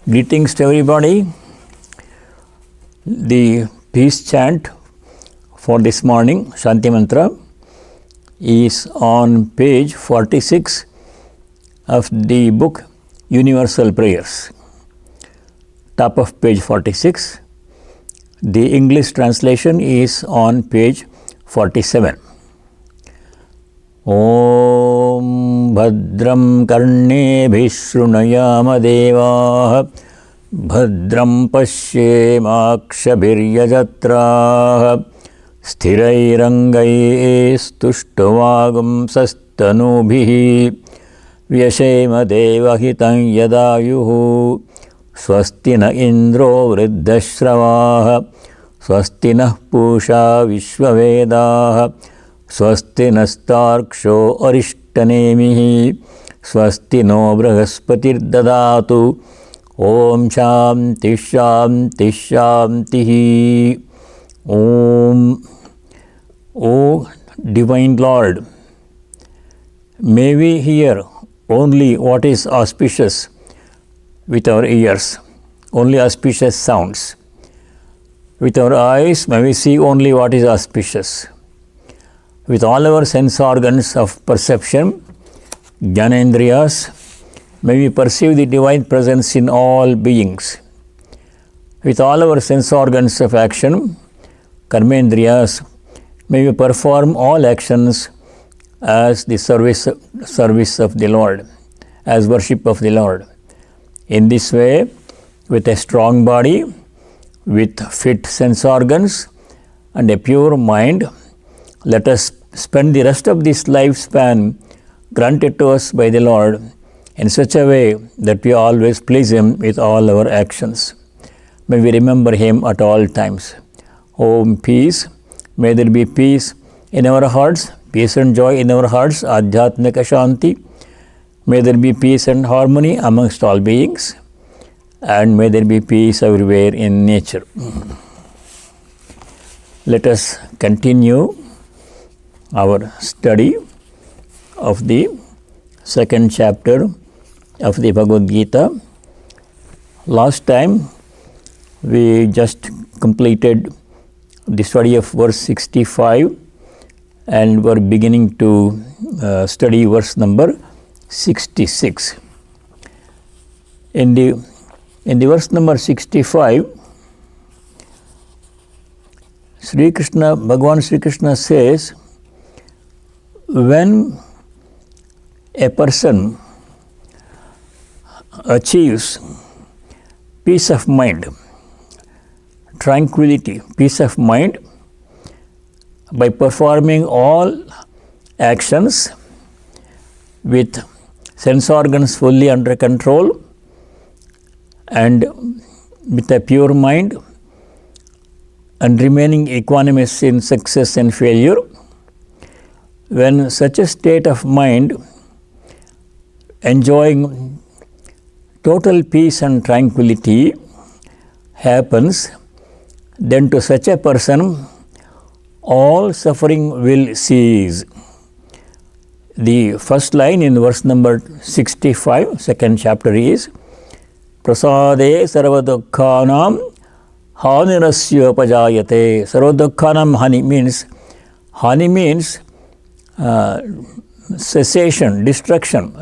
Greetings to everybody. The peace chant for this morning, Shanti Mantra, is on page 46 of the book Universal Prayers. Top of page 46. The English translation is on page 47. Om Bhadram Karnebhi Shrunayama Devaah Bhadram Pashyemakshabhiryajatraah Sthirairangayestushtvagum Sastanubhihi Vyashema Devahitam Yadayuhu Swasti na Indro Vriddhashravah Swasti na Pusha Vishwavedah Swasti nastarksho arishtanemihi Swasti no brahaspatir dadatu Om Shanti Shanti Shantihi. Om. O Divine Lord, may we hear only what is auspicious with our ears, only auspicious sounds. With our eyes, may we see only what is auspicious. With all our sense organs of perception, Jnanendriyas, may we perceive the divine presence in all beings. With all our sense organs of action, Karmendriyas, may we perform all actions as the service of the Lord, as worship of the Lord. In this way, with a strong body, with fit sense organs, and a pure mind, let us spend the rest of this lifespan granted to us by the Lord in such a way that we always please Him with all our actions. May we remember Him at all times. Om Peace. May there be peace in our hearts, peace and joy in our hearts, Adhyatmika Shanti. May there be peace and harmony amongst all beings, and may there be peace everywhere in nature. Let us continue our study of the second chapter of the Bhagavad Gita. Last time we just completed the study of verse 65 and were beginning to study verse number 66. In the verse number 65, Bhagavan Sri Krishna says, when a person achieves peace of mind, tranquility, peace of mind, by performing all actions with sense organs fully under control and with a pure mind and remaining equanimous in success and failure, when such a state of mind, enjoying total peace and tranquility, happens, then to such a person all suffering will cease. The first line in verse number 65, second chapter is Prasade sarvadukhanam hanirasya pajayate. Sarvadukhanam hani means cessation, destruction.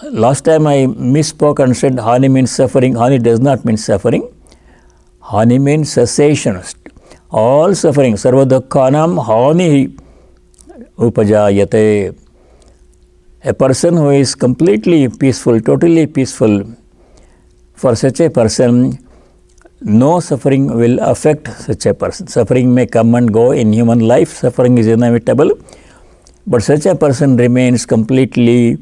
Last time I misspoke and said hani means suffering. Hani does not mean suffering. Hani means cessation. All suffering. Sarvadukhanam hani upajayate. A person who is completely peaceful, totally peaceful, for such a person, no suffering will affect such a person. Suffering may come and go in human life. Suffering is inevitable. But such a person remains completely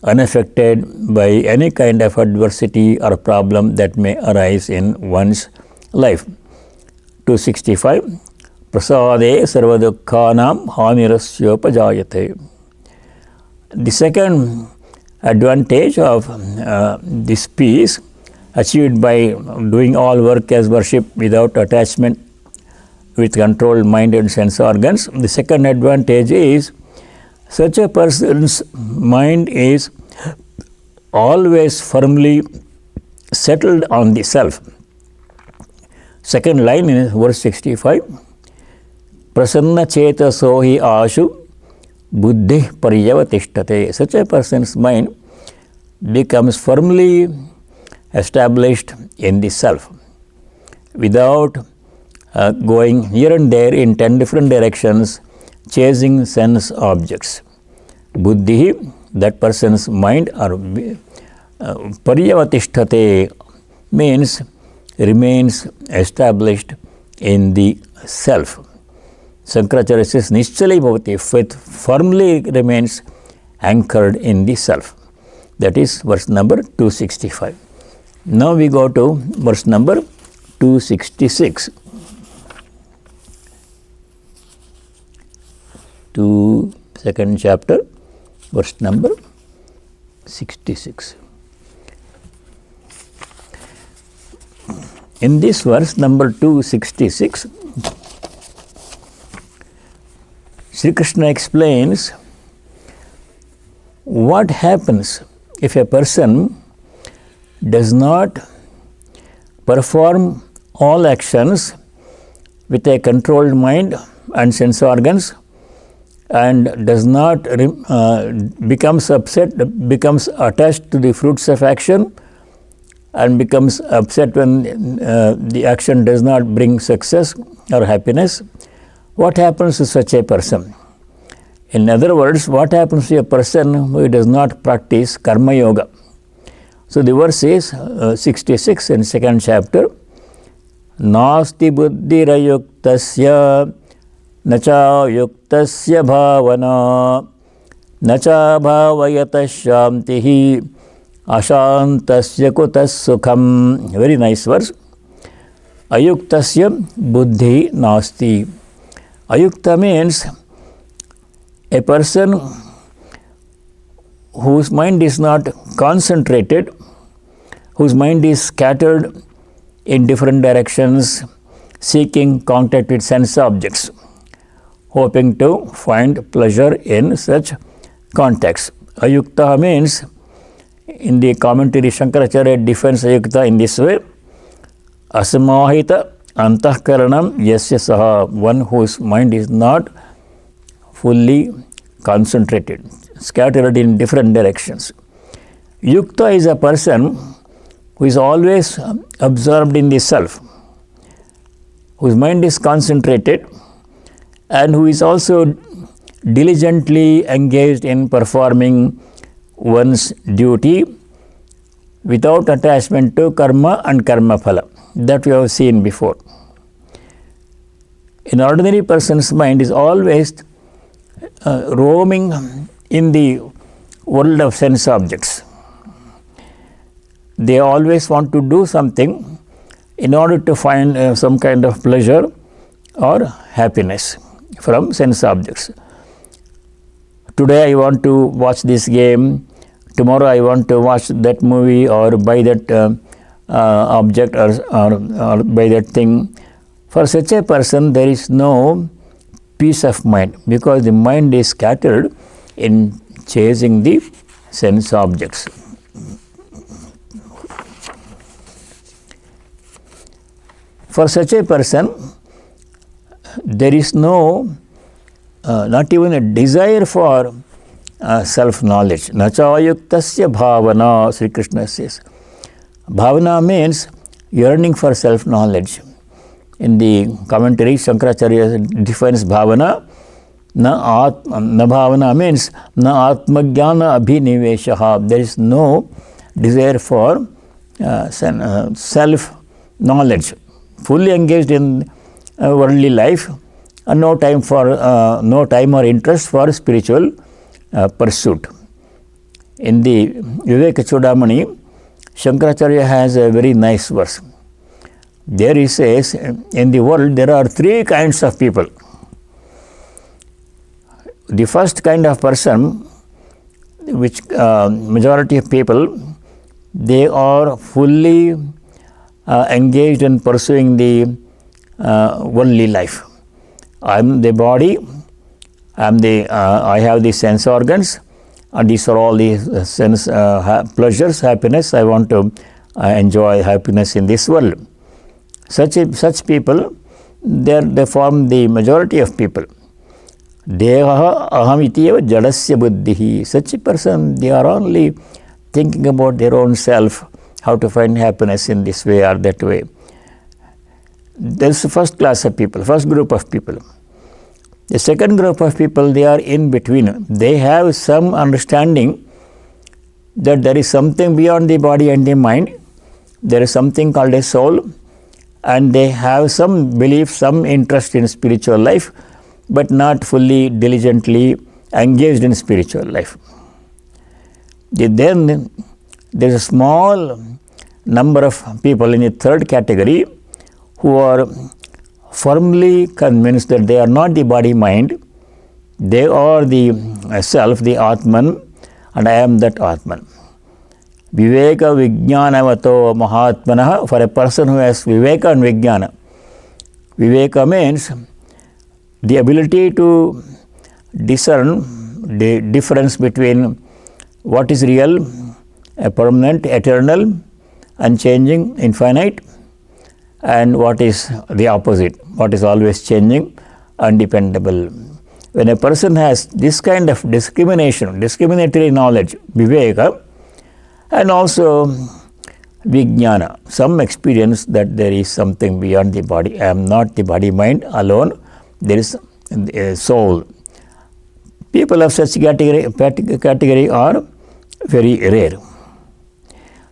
unaffected by any kind of adversity or problem that may arise in one's life. 265. Prasade sarvadukhanam hanirasya pajayate. The second advantage of this peace achieved by doing all work as worship without attachment with controlled mind and sense organs. The second advantage is such a person's mind is always firmly settled on the self. Second line in verse 65, prasanna chetaso hi ashu buddhi paryavatishtate. Such a person's mind becomes firmly established in the self without going here and there in 10 different directions, chasing sense objects. Buddhi, that person's mind, or paryavatishtate means remains established in the self. Shankaracharya says, Nischali bhavati, faith firmly remains anchored in the self. That is verse number 265. Now we go to verse number 266. Second chapter, verse number 66. In this verse number 266, Sri Krishna explains what happens if a person does not perform all actions with a controlled mind and sense organs, and does not becomes upset, becomes attached to the fruits of action, and becomes upset when the action does not bring success or happiness. What happens to such a person? In other words, what happens to a person who does not practice karma yoga? So the verse is 66 in second chapter. Nasti buddhirayuktasya nacha yuktasya bhavana nacha bhavayata shantihi ashantasya kutas sukham. Very nice verse. Ayuktasya buddhi nasti. Ayukta means a person whose mind is not concentrated, whose mind is scattered in different directions, seeking contact with sense objects, hoping to find pleasure in such contacts. Ayukta means, in the commentary, Shankaracharya defines ayukta in this way: asamahita antahkaranam yasya saha, one whose mind is not fully concentrated, scattered in different directions. Yukta is a person who is always absorbed in the self, whose mind is concentrated, and who is also diligently engaged in performing one's duty without attachment to karma and karma phala. That we have seen before. An ordinary person's mind is always roaming in the world of sense objects. They always want to do something in order to find some kind of pleasure or happiness from sense objects. Today I want to watch this game, tomorrow I want to watch that movie or buy that object or buy that thing. For such a person, there is no peace of mind, because the mind is scattered in chasing the sense objects. For such a person, there is no, not even a desire for self-knowledge. Nachayuktasya bhavana, Sri Krishna says. Bhavana means yearning for self-knowledge. In the commentary, Shankaracharya defines bhavana. Na bhavana means na atmajnana abhiniveshaha. There is no desire for self-knowledge. Fully engaged in worldly life, and no time or interest for spiritual pursuit. In the Viveka Chudamani, Shankaracharya has a very nice verse. There he says, in the world there are three kinds of people. The first kind of person, which majority of people, they are fully engaged in pursuing the worldly life. I am the body, I have the sense organs, and these are all the sense pleasures, happiness. I want to enjoy happiness in this world. Such people, they form the majority of people. Deha aham ityeva jadasya buddhihi. Such a person, they are only thinking about their own self, how to find happiness in this way or that way. That's the first class of people, first group of people. The second group of people, they are in between. They have some understanding that there is something beyond the body and the mind. There is something called a soul, and they have some belief, some interest in spiritual life, but not fully diligently engaged in spiritual life. Then there is a small number of people in the third category who are firmly convinced that they are not the body-mind, they are the self, the Atman, and I am that Atman. Viveka Vijnanavato Mahatmanaha, for a person who has Viveka and Vijnana. Viveka means the ability to discern the difference between what is real, permanent, eternal, unchanging, infinite, and what is the opposite, what is always changing, undependable. When a person has this kind of discriminatory knowledge, Viveka, and also Vijnana, some experience that there is something beyond the body. I am not the body-mind alone, there is a soul. People of such category are very rare.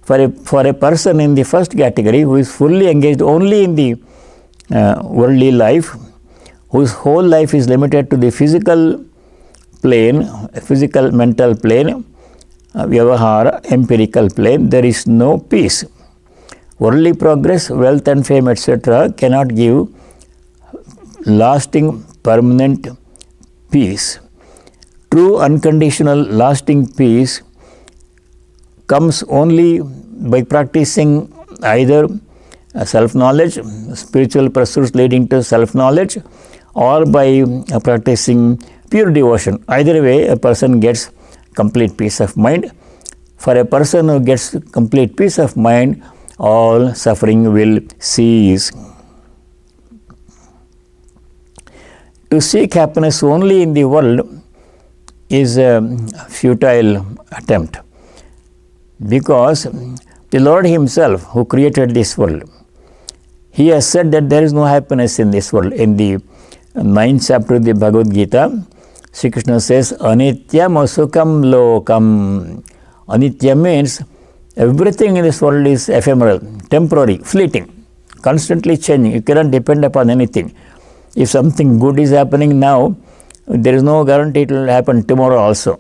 For a person in the first category who is fully engaged only in the worldly life, whose whole life is limited to the physical plane, physical mental plane, vyavahara, empirical plane, there is no peace. Worldly progress, wealth and fame, etc. cannot give lasting, permanent peace. True, unconditional, lasting peace comes only by practicing either self-knowledge, spiritual pursuits leading to self-knowledge, or by practicing pure devotion. Either way, a person gets complete peace of mind. For a person who gets complete peace of mind, all suffering will cease. To seek happiness only in the world is a futile attempt, because the Lord Himself, who created this world, He has said that there is no happiness in this world. In the 9th chapter of the Bhagavad Gita, Sri Krishna says, Anityam asukam lokam. Anitya means everything in this world is ephemeral, temporary, fleeting, constantly changing. You cannot depend upon anything. If something good is happening now, there is no guarantee it will happen tomorrow also.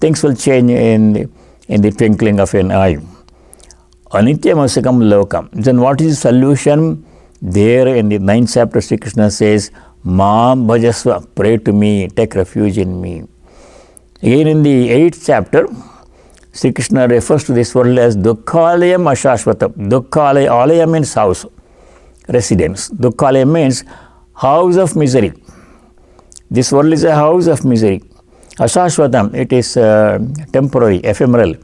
Things will change in the twinkling of an eye. Anityam asukam lokam. Then what is the solution? There in the 9th chapter, Sri Krishna says, Mam bhajasva, pray to me, take refuge in me. Again in the 8th chapter, Sri Krishna refers to this world as Dukkhalayam Ashashvatam. Dukkhalaya, alaya means house, residence. Dukkhalaya means house of misery. This world is a house of misery. Ashashvatam, it is temporary, ephemeral,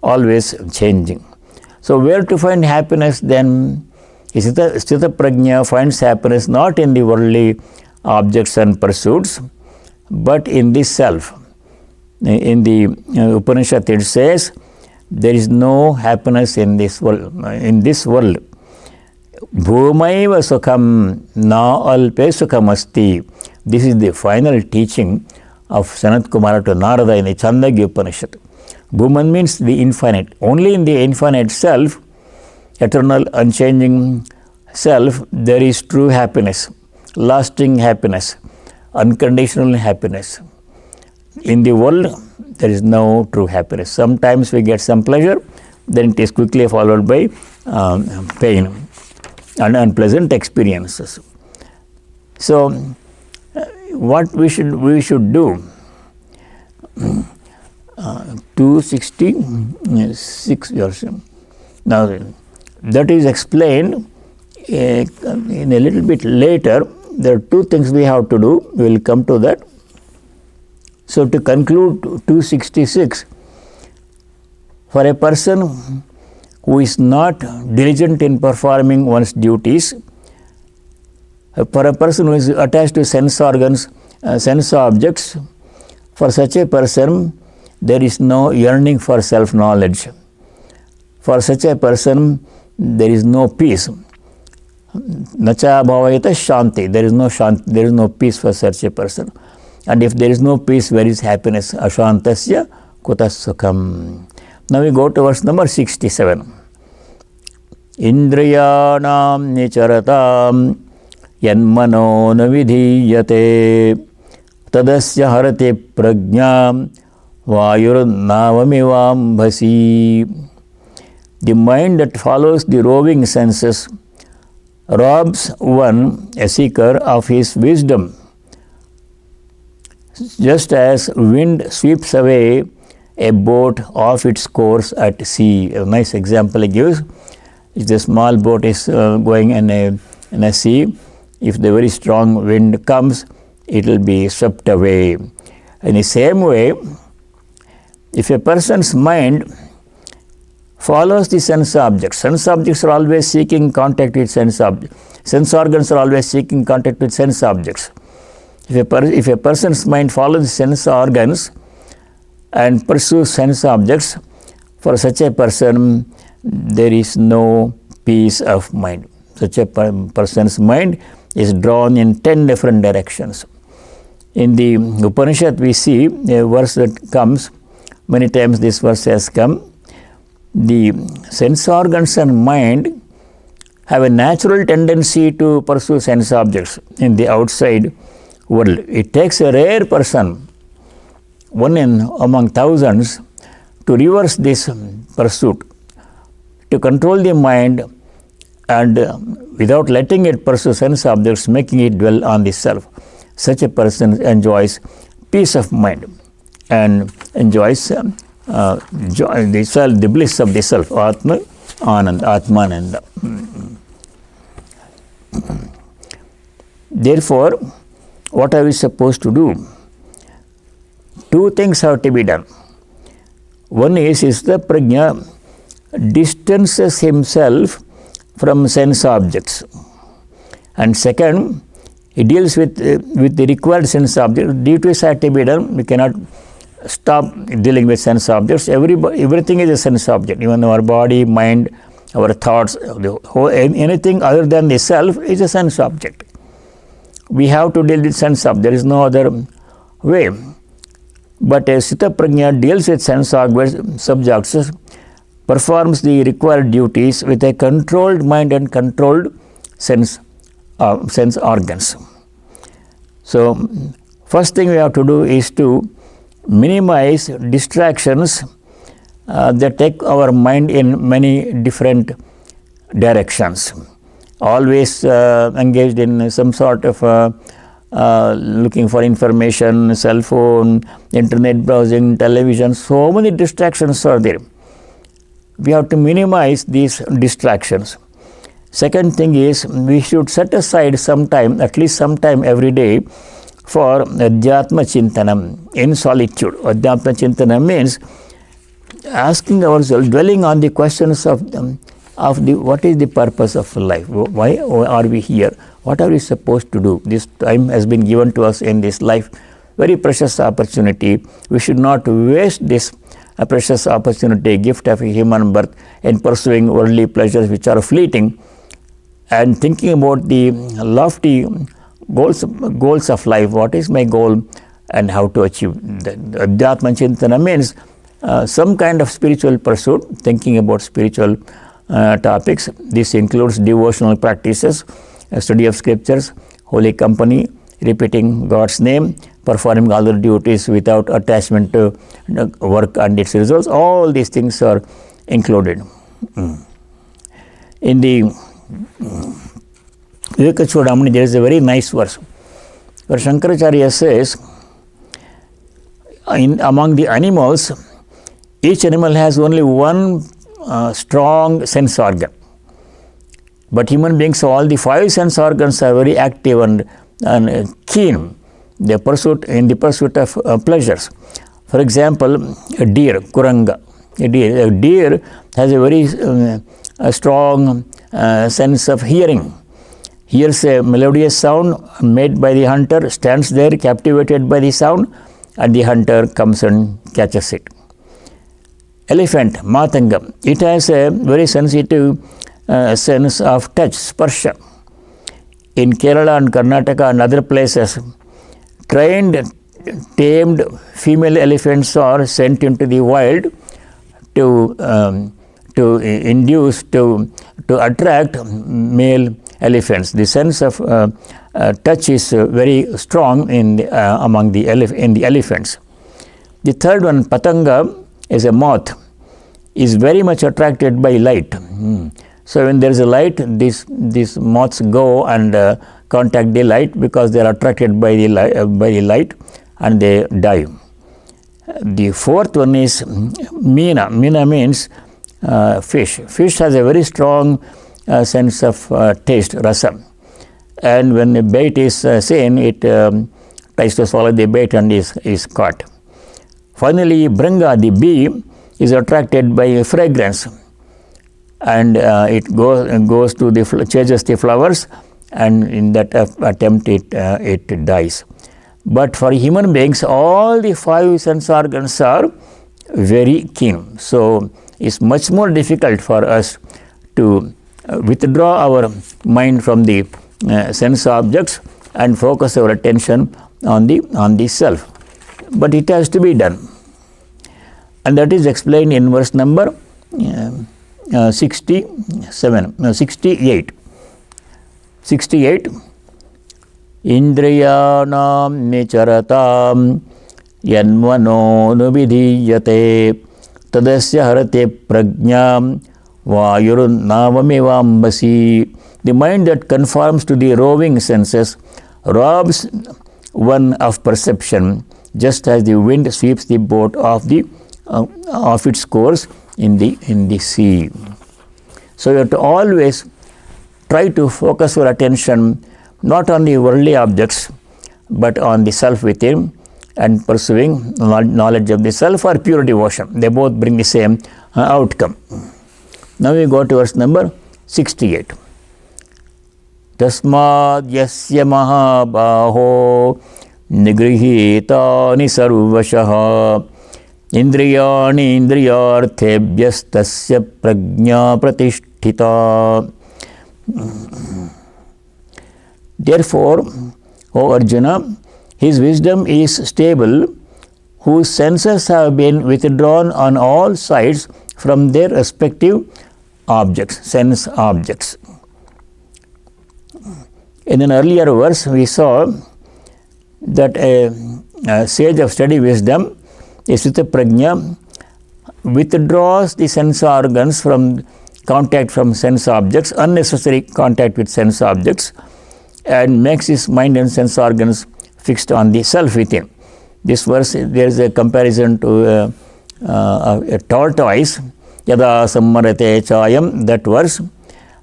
always changing. So where to find happiness then? Sthita Prajna finds happiness not in the worldly objects and pursuits, but in this self. In the Upanishad it says, there is no happiness in this world. Bhumaiva sukham na alpe sukham asti. This is the final teaching of Sanat Kumara to Narada in the Chandogya Upanishad. Bhuman means the infinite. Only in the infinite self, eternal, unchanging self, there is true happiness, lasting happiness, unconditional happiness. In the world, there is no true happiness. Sometimes we get some pleasure, then it is quickly followed by pain and unpleasant experiences. So, what we should do? 266 years. Now, that is explained in a little bit later. There are two things we have to do. We will come to that. So, to conclude 266, for a person who is not diligent in performing one's duties. For a person who is attached to sense organs, sense objects, for such a person, there is no yearning for self-knowledge. For such a person, there is no peace. Nacha bhavayata shanti. There is no shanti, there is no peace for such a person. And if there is no peace, where is happiness? Ashantasya kutas sukham. Now we go to verse number 67. Indriyanam nicharatam yanmano navidhiyate tadasya harati prajnam vayurnavamivambhasi. The mind that follows the roving senses robs one, a seeker, of his wisdom. Just as wind sweeps away a boat off its course at sea. A nice example he gives. If the small boat is going in a sea, if the very strong wind comes, it will be swept away. In the same way, if a person's mind follows the sense objects are always seeking contact with sense objects. Sense organs are always seeking contact with sense objects. If a person's mind follows sense organs and pursues sense objects, for such a person, there is no peace of mind. Such a person's mind is drawn in 10 different directions. In the Upanishad, we see a verse that comes, many times this verse has come. The sense organs and mind have a natural tendency to pursue sense objects in the outside world. It takes a rare person, one among thousands, to reverse this pursuit, to control the mind and without letting it pursue sense objects, making it dwell on the self. Such a person enjoys peace of mind and enjoys the bliss of the self, Atmananda. Therefore, what are we supposed to do? Two things have to be done. One is the prajna distances himself from sense objects. And second, he deals with the required sense objects. Duties have to be done. We cannot stop dealing with sense objects. Everything is a sense object. Even our body, mind, our thoughts, anything other than the self is a sense object. We have to deal with sense objects. There is no other way. But a Sthita Prajna deals with sense subjects, performs the required duties with a controlled mind and controlled sense organs. So, first thing we have to do is to minimize distractions that take our mind in many different directions. Always engaged in some sort of looking for information, cell phone, internet browsing, television, so many distractions are there. We have to minimize these distractions. Second thing is, we should set aside some time, at least some time every day, for Adhyatma Chintanam in solitude. Adhyatma Chintanam means asking ourselves, dwelling on the questions of what is the purpose of life? Why are we here? What are we supposed to do? This time has been given to us in this life. Very precious opportunity. We should not waste this precious opportunity, gift of human birth, in pursuing worldly pleasures which are fleeting, and thinking about the lofty goals of life. What is my goal and how to achieve that? Adhyatma Chintana means some kind of spiritual pursuit, thinking about spiritual topics. This includes devotional practices, study of scriptures, holy company, repeating God's name, performing all the duties without attachment to work and its results. All these things are included. In the Viveka Chudamani, there is a very nice verse where Shankaracharya says, among the animals, each animal has only one strong sense organ. But human beings, all the 5 sense organs are very active and keen in the pursuit of pleasures. For example, a deer, Kuranga, A deer has a very a strong sense of hearing. Hears a melodious sound made by the hunter, stands there captivated by the sound, and the hunter comes and catches it. Elephant, Matanga, it has a very sensitive sense of touch, sparsha. In Kerala and Karnataka and other places, trained, tamed female elephants are sent into the wild to induce, to attract male elephants. The sense of touch is very strong in among the elephants. The third one, Patanga, is a moth, is very much attracted by light. So when there is a light, these moths go and contact the light because they are attracted by the light and they die. The fourth one is Meena. Meena means fish. Fish has a very strong sense of taste, rasa. And when a bait is seen, it tries to swallow the bait and is caught. Finally, Bringa, the bee, is attracted by fragrance, and it goes to chases the flowers, and in that attempt it dies. But for human beings, all the 5 sense organs are very keen. So it's much more difficult for us to withdraw our mind from the sense objects and focus our attention on the self. But it has to be done. And that is explained in verse number 68. 68. Indriyanam nicharatam yanmano nuvidhiyate tadasya harate prajnam vayurunavamivambasi. The mind that conforms to the roving senses robs one of perception, just as the wind sweeps the boat of its course in the sea. So you have to always try to focus your attention not on the worldly objects, but on the self within, and pursuing knowledge of the self or pure devotion. They both bring the same outcome. Now we go to verse number 68. Tasmad yasya mahabaho nigrihitani sarvashah indriyani indriyarthebhyastasya prajna pratisthita. Therefore, O Arjuna, his wisdom is stable, whose senses have been withdrawn on all sides from their respective objects, sense objects. In an earlier verse, we saw that a sage of steady wisdom, a Sthita Prajna, withdraws the sense organs from contact from sense objects, unnecessary contact with sense objects, and makes his mind and sense organs fixed on the self within. This verse, there is a comparison to a tortoise, yada sammarate chayam, that verse.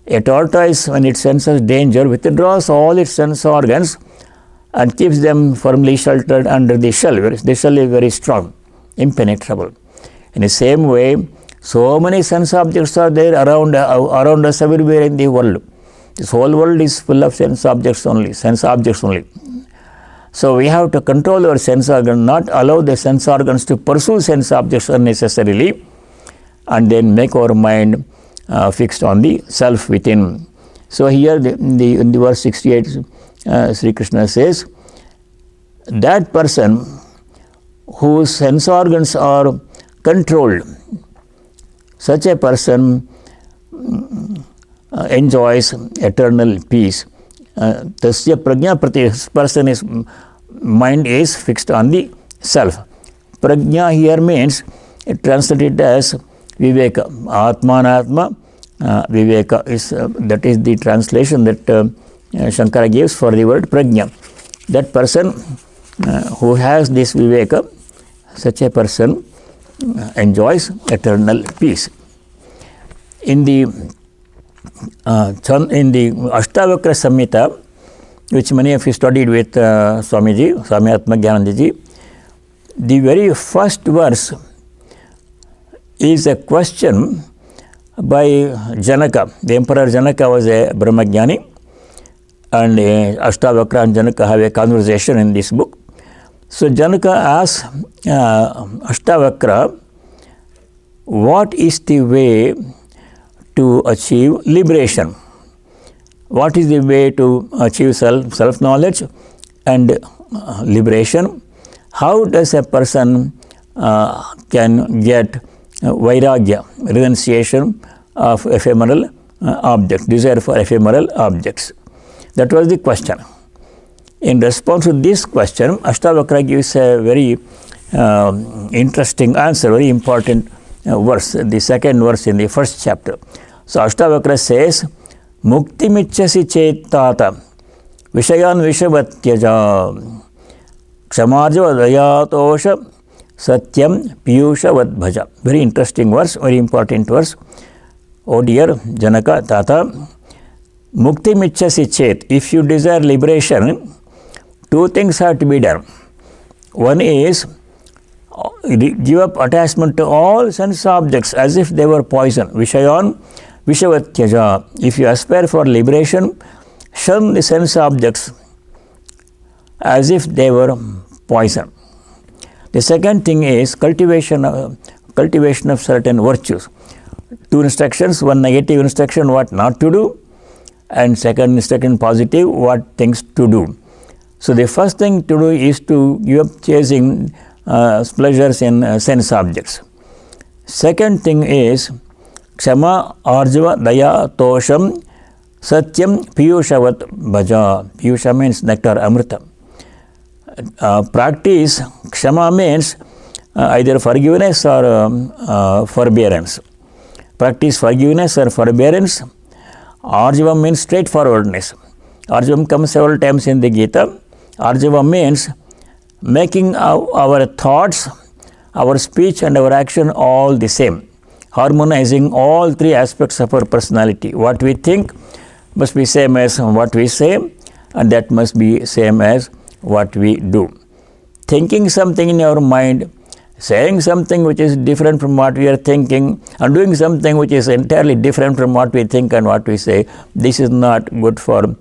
A tortoise, when it senses danger, withdraws all its sense organs and keeps them firmly sheltered under the shell. The shell is very strong, impenetrable. In the same way, so many sense objects are there around us everywhere in the world. This whole world is full of sense objects only. So we have to control our sense organs, not allow the sense organs to pursue sense objects unnecessarily, and then make our mind fixed on the self within. So here in the verse 68, Sri Krishna says, that person whose sense organs are controlled, such a person enjoys eternal peace. Tasya prajna prati, person's mind is fixed on the self. Prajna here means, it translated as viveka. Atmanatma viveka is that is the translation that Shankara gives for the word prajna. That person who has this viveka, such a person enjoys eternal peace. In the Ashtavakra Samhita, which many of you studied with Swamiji, Swami Atmagyanandaji, the very first verse is a question by Janaka. The Emperor Janaka was a Brahmagyani, and Ashtavakra and Janaka have a conversation in this book. So Janaka asks Ashtavakra, what is the way to achieve liberation? What is the way to achieve self-knowledge and liberation? How does a person can get vairagya, renunciation of ephemeral objects, desire for ephemeral objects? That was the question. In response to this question, Ashtavakra gives a very interesting answer, very important verse, the second verse in the first chapter. So Ashtavakra says, Mukti michasi chetata vishayan vishavatyaja Kshamarjava dayatosha satyam piyushavad bhaja. Very interesting verse, very important verse. Oh dear Janaka Tata, Mukti michasi chet, if you desire liberation, two things have to be done. One is give up attachment to all sense objects as if they were poison. Vishayan vishavatyaja. If you aspire for liberation, shun the sense objects as if they were poison. The second thing is cultivation of certain virtues. Two instructions, one negative instruction, what not to do, and second instruction positive, what things to do. So the first thing to do is to give up chasing pleasures in sense objects. Second thing is Kshama Arjava Daya Tosham Satyam Piyushavat Bhaja. Piyusha means nectar, amrita. Practice Kshama means either forgiveness or forbearance. Practice forgiveness or forbearance. Arjava means straightforwardness. Arjava comes several times in the Gita. Arjava means making our thoughts, our speech and our action all the same. Harmonizing all three aspects of our personality. What we think must be same as what we say, and that must be same as what we do. Thinking something in your mind, saying something which is different from what we are thinking, and doing something which is entirely different from what we think and what we say, this is not good for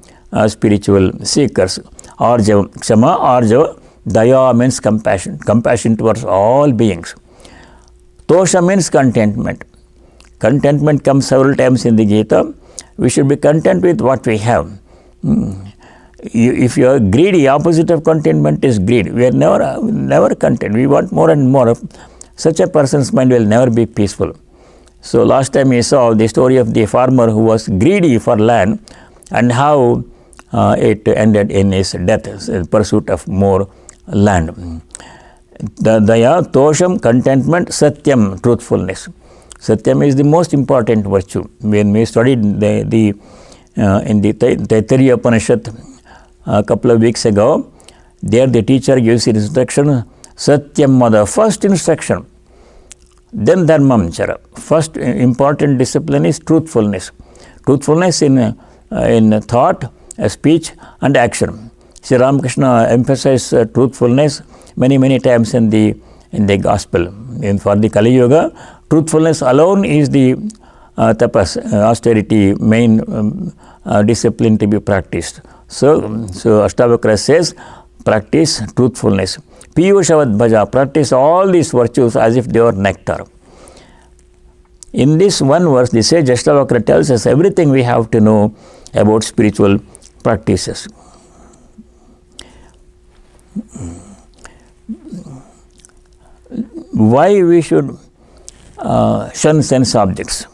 spiritual seekers. Arjava, Kshama, Arjava, Daya means compassion, compassion towards all beings. Tosha means contentment. Contentment comes several times in the Gita. We should be content with what we have. If you are greedy, opposite of contentment is greed. We are never content. We want more and more. Such a person's mind will never be peaceful. So last time we saw the story of the farmer who was greedy for land and how it ended in his death, in pursuit of more land. Daya, Tosham, contentment, Satyam, truthfulness. Satyam is the most important virtue. When we studied in the Taittiriya Upanishad a couple of weeks ago, there the teacher gives the instruction, Satyam, the first instruction. Then Dharmam Chara. First important discipline is truthfulness. Truthfulness in thought, speech and action. Sri Ramakrishna emphasized truthfulness many times in the gospel. For the Kali Yuga, truthfulness alone is the tapas, austerity, main discipline to be practiced. So Ashtavakra says, practice truthfulness. Piyushavad Bhaja, practice all these virtues as if they were nectar. In this one verse, the sage Ashtavakra tells us everything we have to know about spiritual practices. Why we should shun sense objects?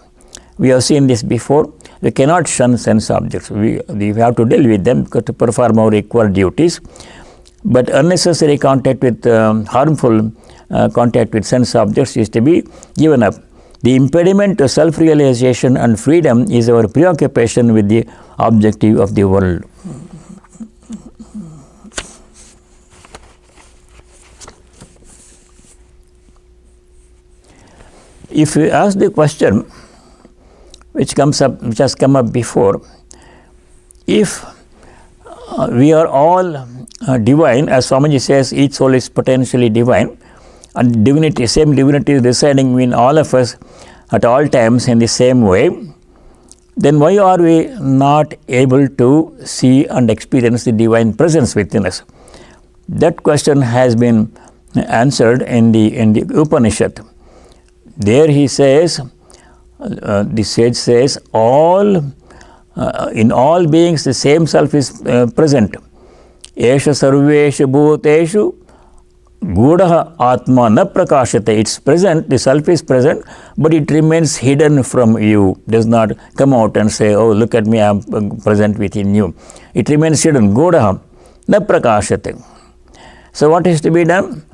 We have seen this before. We cannot shun sense objects. We have to deal with them to perform our equal duties. But unnecessary contact with harmful contact with sense objects is to be given up. The impediment to self-realization and freedom is our preoccupation with the objective of the world. If you ask the question which has come up before, if we are all divine, as Swamiji says, each soul is potentially divine, and divinity, same divinity is residing in all of us at all times in the same way, then why are we not able to see and experience the divine presence within us? That question has been answered in the Upanishad. There he says, the sage says, in all beings the same self is present. Esha sarveshu bhuteshu gudaha atma na prakashate. It's present, the self is present, but it remains hidden from you. Does not come out and say, oh, look at me, I am present within you. It remains hidden. Gudaha na prakashate. So what is to be done?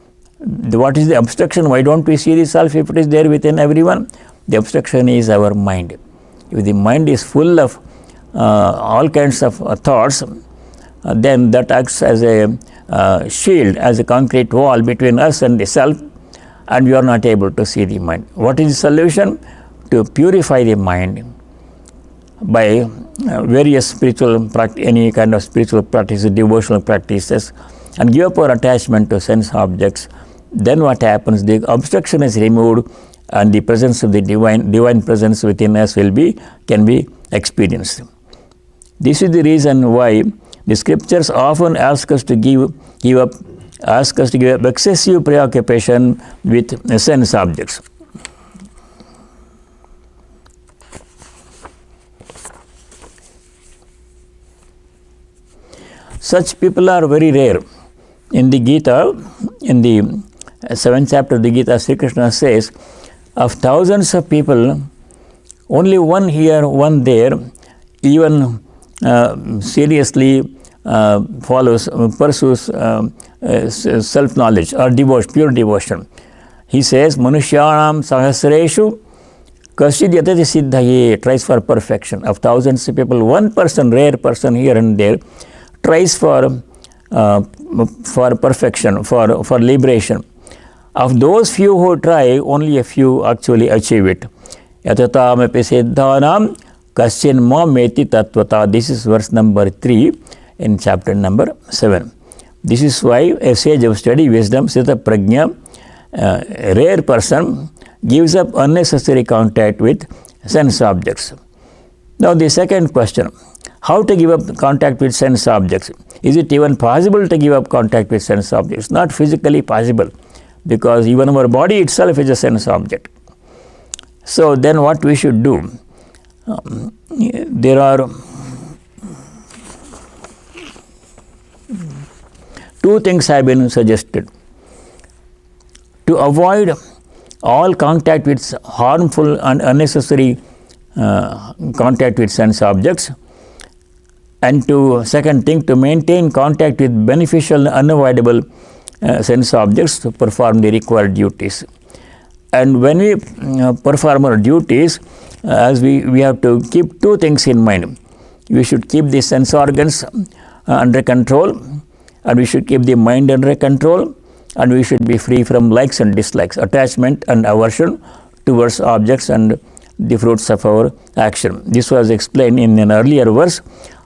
What is the obstruction? Why don't we see the self if it is there within everyone? The obstruction is our mind. If the mind is full of all kinds of thoughts, then that acts as a shield, as a concrete wall between us and the self, and we are not able to see the mind. What is the solution? To purify the mind by various spiritual any kind of spiritual practices, devotional practices, and give up our attachment to sense objects. Then what happens? The obstruction is removed, and the presence of the divine presence within us can be experienced. This is the reason why the scriptures often ask us to give up excessive preoccupation with sense objects. Such people are very rare. In the Gita, in the 7th chapter of the Gita, Sri Krishna says, of thousands of people, only one here, one there, even seriously pursues self-knowledge or devotion, pure devotion. He says, Manushyanam sahasreshu kasid yatati siddhaye, tries for perfection. Of thousands of people, one person, rare person here and there, tries for perfection, for liberation. Of those few who try, only a few actually achieve it. Yatatamepi siddhanam kaschin meti tattvata. This is verse number 3 in chapter number 7. This is why a sage of steady wisdom, Sthita Prajna, a rare person, gives up unnecessary contact with sense objects. Now the second question, how to give up contact with sense objects? Is it even possible to give up contact with sense objects? Not physically possible, because even our body itself is a sense object. So then what we should do? There are two things have been suggested. To avoid all contact with harmful and unnecessary contact with sense objects, and second thing, to maintain contact with beneficial and unavoidable sense objects to perform the required duties. And when we perform our duties, as we have to keep two things in mind. We should keep the sense organs under control, and we should keep the mind under control, and we should be free from likes and dislikes, attachment and aversion towards objects and the fruits of our action. This was explained in an earlier verse.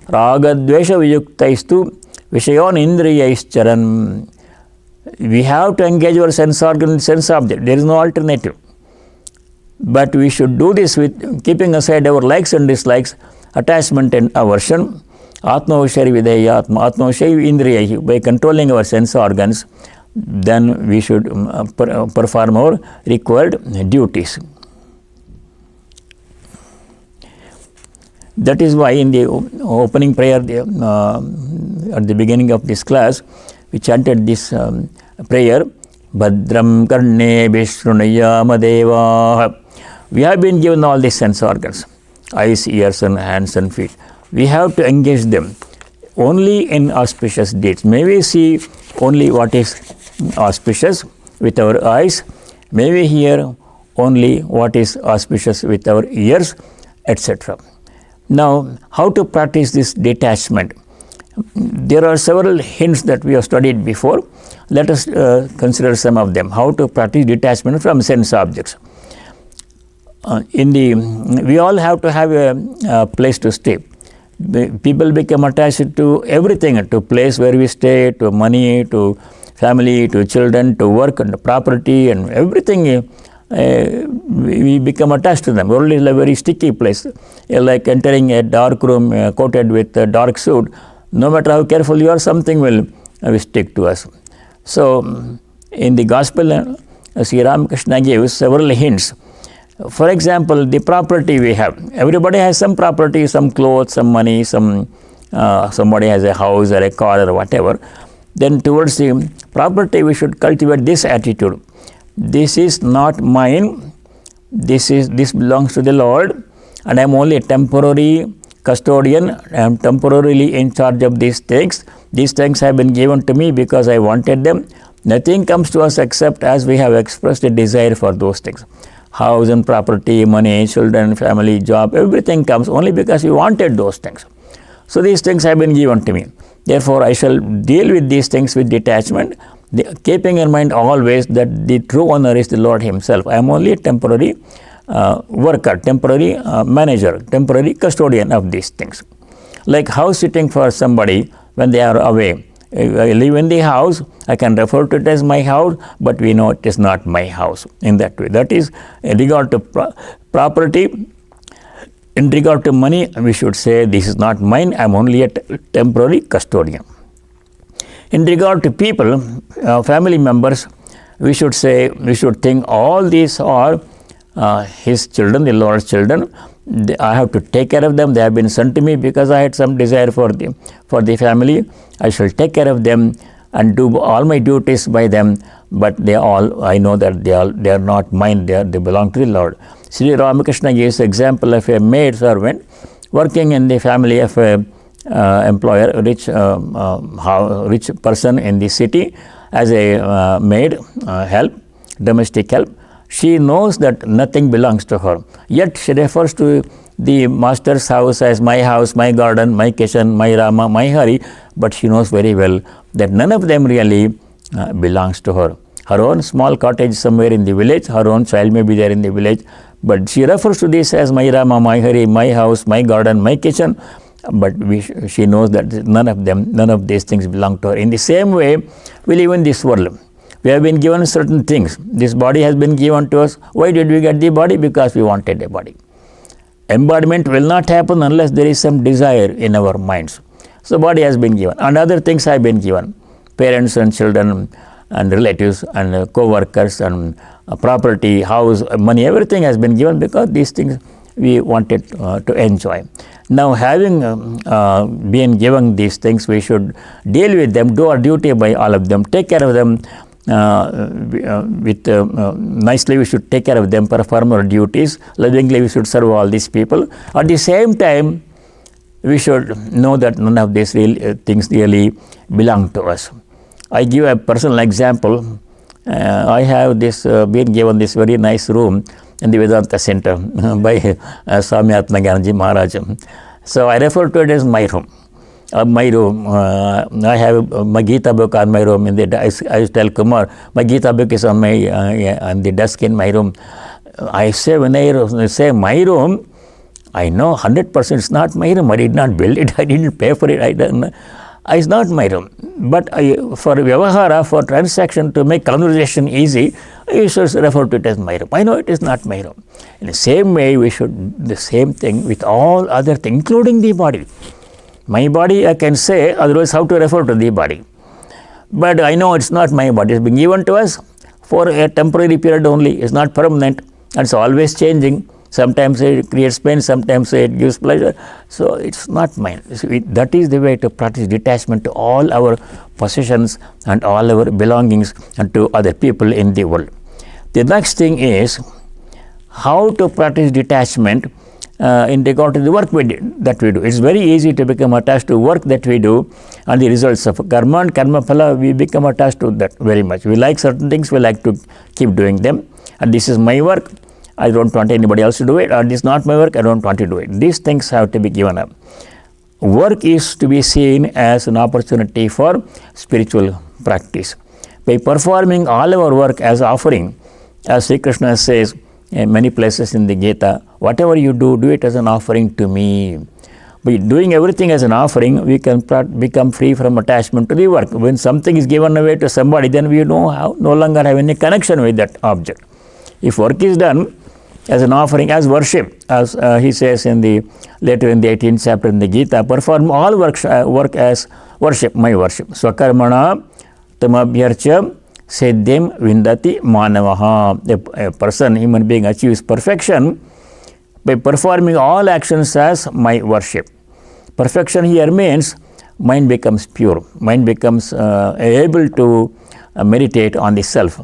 Raga dvesha viyuktaistu vishayon indriyaischcharan. We have to engage our sense organ, sense object. There is no alternative. But we should do this with keeping aside our likes and dislikes, attachment and aversion. Atmavashari videya atma, atmavashari indriyahi. By controlling our sense organs, then we should perform our required duties. That is why in the opening prayer at the beginning of this class, we chanted this prayer, Bhadram Karne Vishrunayama Deva. We have been given all the sense organs, eyes, ears and hands and feet. We have to engage them only in auspicious deeds. May we see only what is auspicious with our eyes. May we hear only what is auspicious with our ears, etc. Now, how to practice this detachment? There are several hints that we have studied before. Let us consider some of them. How to practice detachment from sense objects. We all have to have a place to stay. People become attached to everything, to place where we stay, to money, to family, to children, to work and property and everything. We become attached to them. World is a very sticky place. Like entering a dark room coated with a dark soot. No matter how careful you are, something will stick to us. So, in the Gospel, Sri Ramakrishna gives several hints. For example, the property we have. Everybody has some property, some clothes, some money, somebody has a house or a car or whatever. Then towards the property, we should cultivate this attitude. This is not mine. This belongs to the Lord, and I am only a temporary custodian. I am temporarily in charge of these things. These things have been given to me because I wanted them. Nothing comes to us except as we have expressed a desire for those things. House and property, money, children, family, job, everything comes only because we wanted those things. So these things have been given to me. Therefore, I shall deal with these things with detachment, keeping in mind always that the true owner is the Lord Himself. I am only a temporary worker, temporary manager, temporary custodian of these things. Like house sitting for somebody when they are away. I live in the house, I can refer to it as my house, but we know it is not my house in that way. That is, in regard to property, in regard to money, we should say this is not mine, I am only a temporary custodian. In regard to people, family members, we should think all these are His children, the Lord's children. I have to take care of them. They have been sent to me because I had some desire for the family. I shall take care of them and do all my duties by them. But I know that they are not mine. They belong to the Lord. Sri Ramakrishna gives example of a maid servant working in the family of a employer, rich person in the city as a maid help, domestic help. She knows that nothing belongs to her, yet she refers to the master's house as my house, my garden, my kitchen, my Rama, my Hari, but she knows very well that none of them really belongs to her. Her own small cottage somewhere in the village, her own child may be there in the village, but she refers to this as my Rama, my Hari, my house, my garden, my kitchen, but she knows that none of these things belong to her. In the same way, we live in this world. We have been given certain things. This body has been given to us. Why did we get the body? Because we wanted a body. Embodiment will not happen unless there is some desire in our minds. So body has been given, and other things have been given. Parents and children and relatives and co-workers and property, house, money, everything has been given because these things we wanted to enjoy. Now, having been given these things, we should deal with them, do our duty by all of them, take care of them nicely. We should take care of them, perform our duties. Lovingly, we should serve all these people. At the same time, we should know that none of these things really belong to us. I give a personal example. I have been given this very nice room in the Vedanta Center by Swami Atmagyanji Maharaj. So I refer to it as my room. I have my Gita book on my room. I used to tell Kumar, my Gita book is on the desk in my room. I say, when I say my room, I know 100% it's not my room. I did not build it. I didn't pay for it. It's not my room. But for Vyavahara, for transaction, to make conversation easy, I should refer to it as my room. I know it is not my room. In the same way, we should do the same thing with all other things, including the body. My body, I can say, otherwise how to refer to the body. But I know it's not my body. It's been given to us for a temporary period only. It's not permanent. And it's always changing. Sometimes it creates pain, sometimes it gives pleasure. So it's not mine. That is the way to practice detachment to all our possessions and all our belongings and to other people in the world. The next thing is how to practice detachment in regard to the work that we do. It's very easy to become attached to work that we do and the results of karma and karma phala. We become attached to that very much. We like certain things, we like to keep doing them. And this is my work, I don't want anybody else to do it, or this is not my work, I don't want to do it. These things have to be given up. Work is to be seen as an opportunity for spiritual practice. By performing all our work as offering, as Sri Krishna says in many places in the Gita, whatever you do, do it as an offering to me. by doing everything as an offering, we can become free from attachment to the work. When something is given away to somebody, then we no longer have any connection with that object. If work is done as an offering, as worship, as he says later in the 18th chapter in the Gita, perform all work as worship, my worship. Swakarmana tamabhyarcha seddhyam vindati manavaha. A person, human being, achieves perfection by performing all actions as my worship. Perfection here means mind becomes pure, mind becomes able to meditate on the self.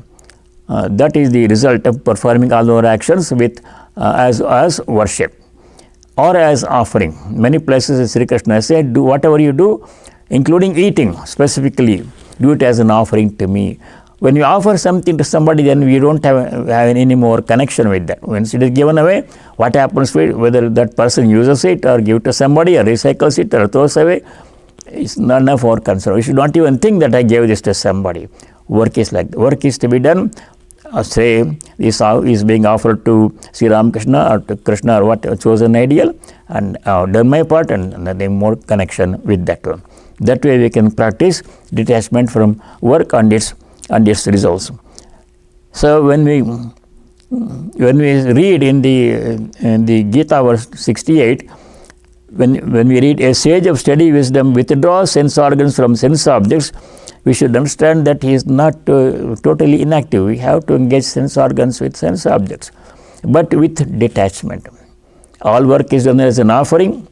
That is the result of performing all our actions with as worship or as offering. Many places Sri Krishna said, do whatever you do, including eating specifically, do it as an offering to me. When you offer something to somebody, then we don't have any more connection with that. Once it is given away, what happens to it, whether that person uses it or give it to somebody or recycles it or throws away, it's none of our concern. We should not even think that I gave this to somebody. Work is like that. Work is to be done. Say this is being offered to Sri Ramakrishna or to Krishna or what chosen ideal, and done my part, and nothing more connection with that one. That way we can practice detachment from work and its results. So when we read in the Gita verse 68, when we read, a sage of steady wisdom withdraws sense organs from sense objects, we should understand that he is not totally inactive. We have to engage sense organs with sense objects, but with detachment. All work is done as an offering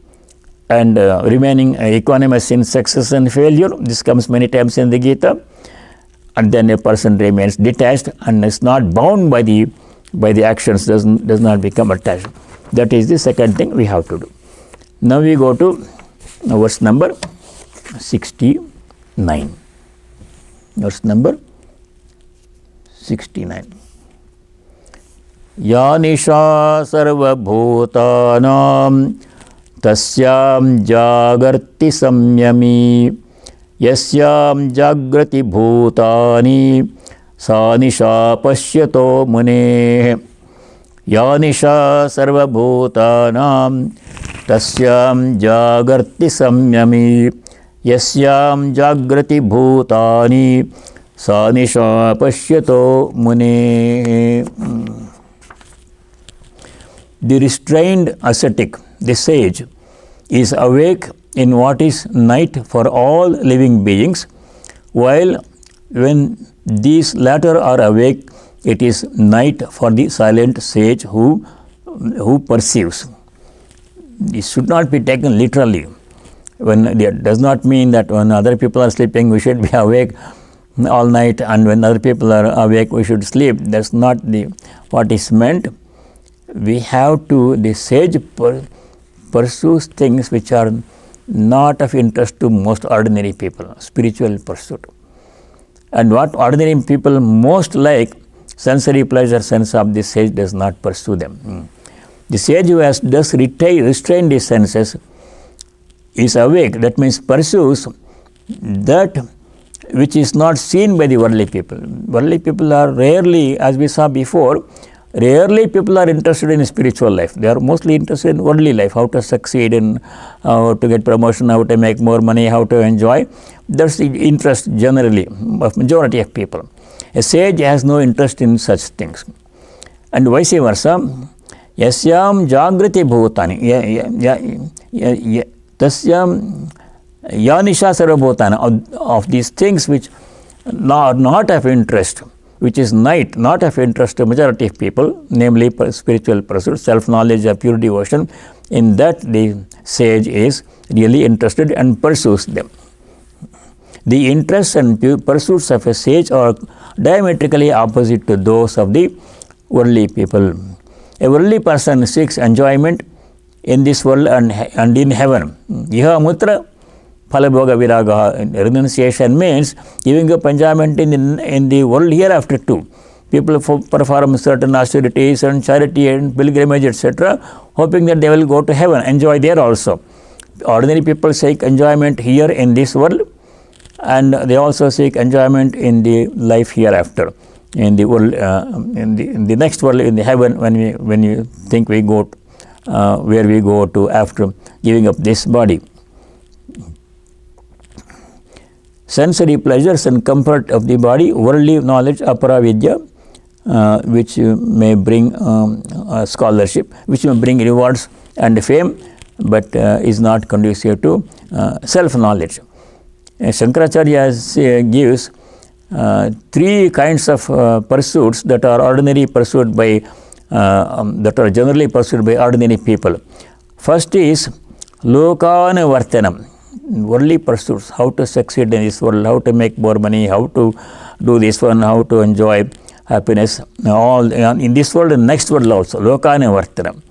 and remaining equanimous in success and failure. This comes many times in the Gita. And then a person remains detached and is not bound by the actions, does not become attached. That is the second thing we have to do. Now we go to verse number 69. Verse number 69. Ya nisha sarva bhutanam tasyam jagarti samyami yasyam jagrati bhutani sa nisha pashyato mune. Ya nisha sarva bhutanam tasyam jagarti samyami yasyam jagrati bhutani sa nisha pashyato mune. The restrained ascetic, the sage, is awake in what is night for all living beings, while when these latter are awake, it is night for the silent sage who perceives. This should not be taken literally. It does not mean that when other people are sleeping, we should be awake all night, and when other people are awake, we should sleep. That's not what is meant. We have to, the sage pursues things which are not of interest to most ordinary people, spiritual pursuit. And what ordinary people most like, sensory pleasure, sense of, the sage does not pursue them. The sage who has thus restrained his senses is awake, that means pursues that which is not seen by the worldly people. Worldly people are rarely, as we saw before, rarely people are interested in spiritual life. They are mostly interested in worldly life, how to succeed in, how to get promotion, how to make more money, how to enjoy. That's the interest generally of majority of people. A sage has no interest in such things. And vice versa, yasyam jagrati bhutani, tasyam yanisha sarva bhutani, of these things which are not of interest, which is night, not of interest to majority of people, namely spiritual pursuit, self-knowledge, pure devotion, in that the sage is really interested and pursues them. The interests and pursuits of a sage are diametrically opposite to those of the worldly people. A worldly person seeks enjoyment in this world and in heaven. Iha mutra phalabhoga viraga. Renunciation means giving up enjoyment in the world hereafter too. People perform certain austerities and charity and pilgrimage, etc., hoping that they will go to heaven, enjoy there also. Ordinary people seek enjoyment here in this world, and they also seek enjoyment in the life hereafter, in the world, in the next world, in the heaven, when you think we go where we go to after giving up this body. Sensory pleasures and comfort of the body, worldly knowledge, aparavidya, which may bring scholarship, which may bring rewards and fame, but is not conducive to self-knowledge. Shankaracharya gives three kinds of pursuits that are ordinary pursued by that are generally pursued by ordinary people. First is lokana vartanam, worldly pursuits, how to succeed in this world, how to make more money, how to do this one, how to enjoy happiness, all in this world and next world also, lokana vartanam.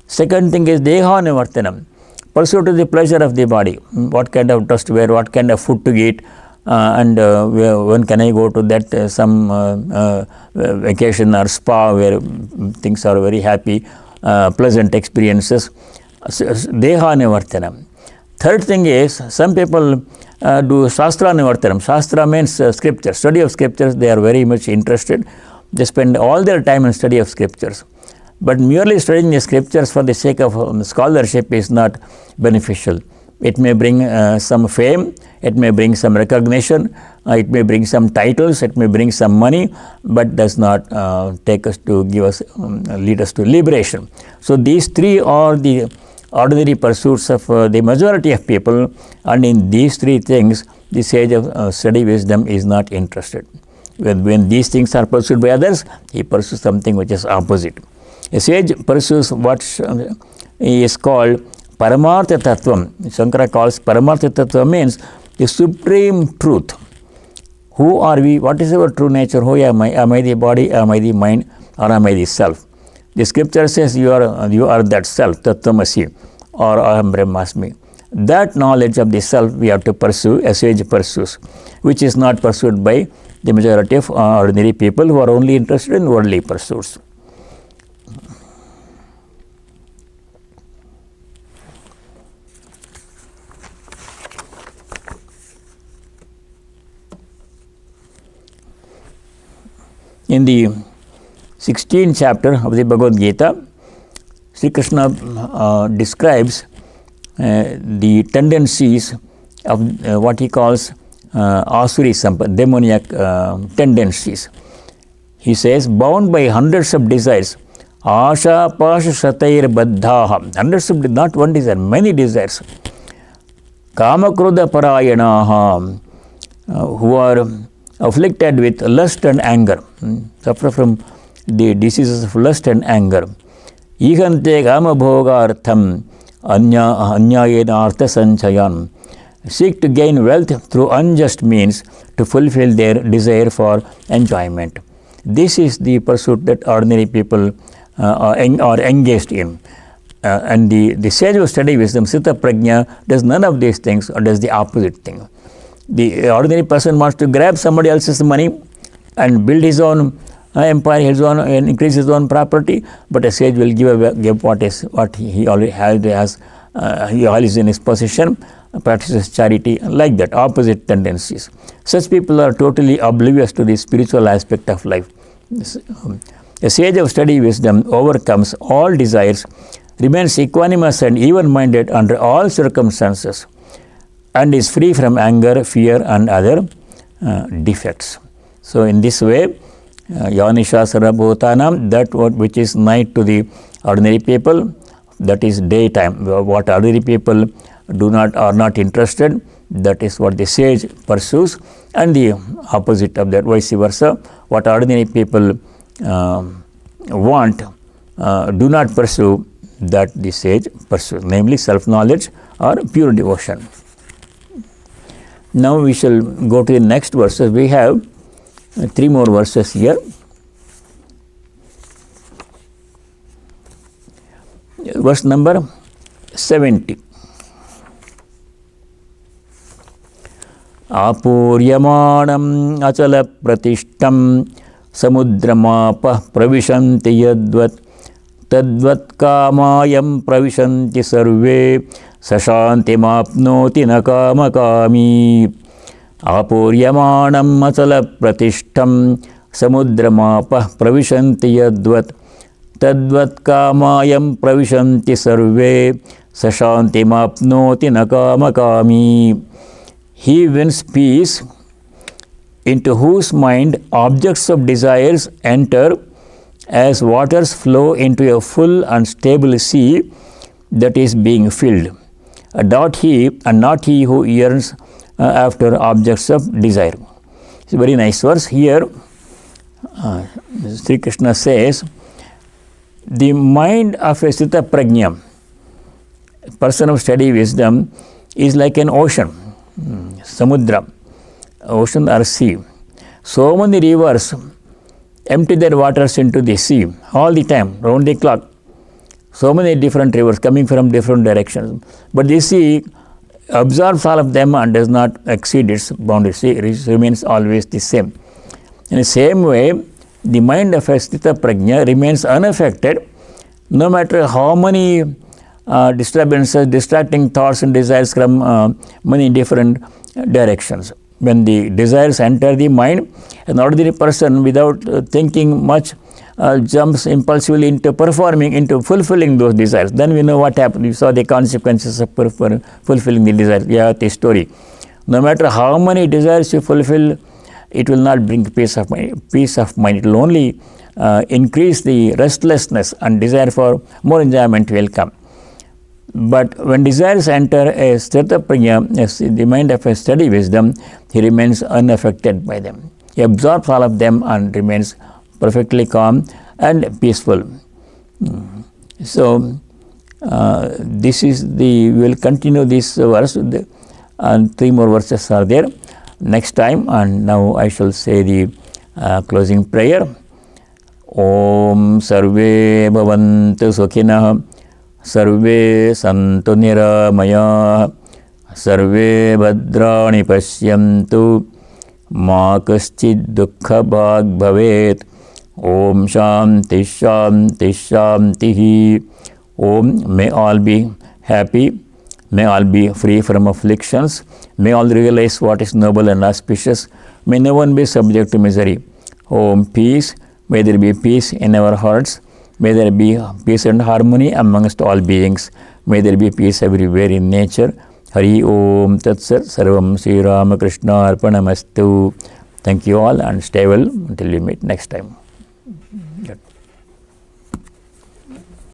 Second thing is dehana vartanam, pursuit of the pleasure of the body, what kind of dress to wear, what kind of food to eat, and when can I go to that some vacation or spa where things are very happy, pleasant experiences, dehana vartanam. Third thing is, some people do shastra nivartanam. Shastra means scripture, study of scriptures. They are very much interested. They spend all their time in study of scriptures. But merely studying the scriptures for the sake of scholarship is not beneficial. It may bring some fame, it may bring some recognition, it may bring some titles, it may bring some money, but does not take us to give us, lead us to liberation. So these three are the ordinary pursuits of the majority of people, and in these three things, the sage of study wisdom is not interested. When these things are pursued by others, he pursues something which is opposite. A sage pursues what is called Paramartha Tattvam. Shankara calls Paramartha Tattva means the supreme truth. Who are we? What is our true nature? Who am I? Am I the body? Am I the mind? Or am I the self? The scripture says you are that self, Tattvamasi, or Aham Brahmasmi. That knowledge of the self we have to pursue, a sage pursues, which is not pursued by the majority of ordinary people who are only interested in worldly pursuits. In the 16th chapter of the Bhagavad Gita, Sri Krishna describes the tendencies of what he calls asuri sampad, demoniac tendencies. He says, bound by hundreds of desires, asha pasha shatair baddhaha, hundreds of, not one desire, many desires, kama krodha parayanaha, who are afflicted with lust and anger, suffer from the diseases of lust and anger. Ihante kama bhogartham anyayena artha sanchayan, seek to gain wealth through unjust means to fulfill their desire for enjoyment. This is the pursuit that ordinary people are engaged in. And the sage of study wisdom, Sita Prajna, does none of these things or does the opposite thing. The ordinary person wants to grab somebody else's money and build his own empire, his own, and increase his own property, but a sage will give what he already has, he already is in his possession, practices charity, like that, opposite tendencies. Such people are totally oblivious to the spiritual aspect of life. A sage of study wisdom overcomes all desires, remains equanimous and even-minded under all circumstances, and is free from anger, fear, and other defects. So in this way, Yanisha Sarabhutanam, that which is night to the ordinary people, that is daytime. What ordinary people are not interested, that is what the sage pursues, and the opposite of that, vice versa. What ordinary people want, do not pursue, that the sage pursues, namely self-knowledge or pure devotion. Now we shall go to the next verses. We have 3 more verses here. Verse number 70. Apuryamanam achala pratishtam samudramapa pravishanti yadvat tadvat kamayam pravishanti sarve sashanti mapnoti nakamakami. Apuryamanam achala pratishtam samudramapa pravishanti yadvat तद्वत् कामायं प्रविशन्ति सर्वे स शान्तिमाप्नोति न कामकामी. He wins peace into whose mind objects of desires enter as waters flow into a full and stable sea that is being filled. Not he who yearns after objects of desire. It's a very nice verse. Here Sri Krishna says, the mind of a Sthita Prajna, person of steady wisdom, is like an ocean, samudra, ocean or sea. So many rivers empty their waters into the sea all the time, round the clock. So many different rivers coming from different directions. But the sea absorbs all of them and does not exceed its boundaries. It remains always the same. In the same way, the mind of a Sthita Prajna remains unaffected no matter how many disturbances, distracting thoughts and desires from many different directions. When the desires enter the mind, an ordinary person without thinking much jumps impulsively into fulfilling those desires. Then we know what happened. We saw the consequences of fulfilling the desires. We have the story. No matter how many desires you fulfill, it will not bring peace of mind. It will only increase the restlessness, and desire for more enjoyment will come. But when desires enter a Sthita Prajna, the mind of a steady wisdom, he remains unaffected by them. He absorbs all of them and remains perfectly calm and peaceful. So, we will continue this verse, and 3 more verses are there next time. And now I shall say the closing prayer. Om Sarve Bhavantu Sukhinah, Sarve Santu Niramaya, Sarve Bhadrani Pashyantu, Ma Kaschid Dukkha Bhag Bhavet. Om Shanti Shanti Shanti. Om, may all be happy, may all be free from afflictions, may all realize what is noble and auspicious, may no one be subject to misery. Om, peace, may there be peace in our hearts, may there be peace and harmony amongst all beings, may there be peace everywhere in nature. Hari Om Tat Sat Sarvam Sri Ramakrishna Arpanamastu. Thank you all and stay well until we meet next time. Good.